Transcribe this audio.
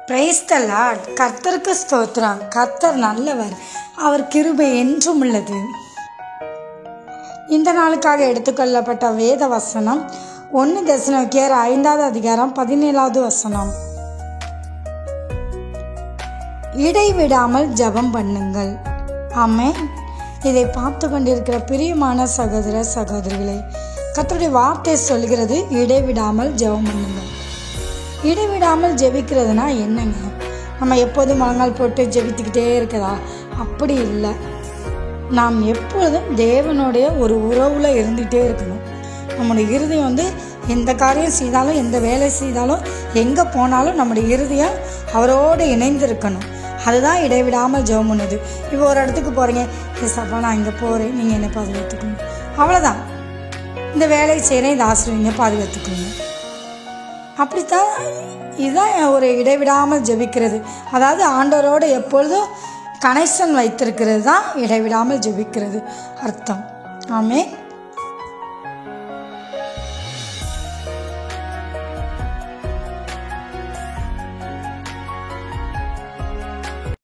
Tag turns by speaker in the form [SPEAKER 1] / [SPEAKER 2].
[SPEAKER 1] Praise the Lord. கர்த்தருக்கு ஸ்தோத்திரம். கர்த்தர் நல்லவர், அவர் கிருபை என்றும் உள்ளது. இந்த நாளுக்காக எடுத்துக்கொள்ளப்பட்ட வேத வசனம் 1 தெசலோனிக்கேயர் 5வது அதிகாரம் 17வது வசனம். இடைவிடாமல் ஜெபம் பண்ணுங்கள். ஆமென். இதை பார்த்து கொண்டிருக்கிற பிரியமான சகோதர சகோதரிகளே, கர்த்தருடைய வார்த்தை சொல்கிறது, இடைவிடாமல் ஜெபம் பண்ணுங்கள். இடைவிடாமல் ஜெபிக்கிறதுனா என்னங்க? நம்ம எப்போதும் முழங்கால் போட்டு ஜெபித்துக்கிட்டே இருக்கிறதா? அப்படி இல்லை. நாம் எப்பொழுதும் தேவனுடைய ஒரு உறவில் இருந்துகிட்டே இருக்கணும். நம்முடைய இருதயம் எந்த காரியம் செய்தாலும், எந்த வேலை செய்தாலும், எங்கே போனாலும் நம்முடைய இருதயம் அவரோடு இணைந்து இருக்கணும். அதுதான் இடைவிடாமல் ஜெபம் பண்ணுது. இப்போ ஒரு இடத்துக்கு போகிறீங்க, ஏசப்பா நான் இங்கே போகிறேன், நீங்கள் என்னை பாதுகாத்துக்கணும், அவ்வளோதான். இந்த வேலையை செய்கிறேன், இதை ஆசிரியங்க பாதுகாத்துக்கணும். அப்படித்தான். இதுதான் ஒரு இடைவிடாமல் ஜெபிக்கிறது. அதாவது ஆண்டவரோடு எப்பொழுதும் கனெக்ஷன் வைத்திருக்கிறது தான் இடைவிடாமல் ஜெபிக்கிறது அர்த்தம். ஆமென்.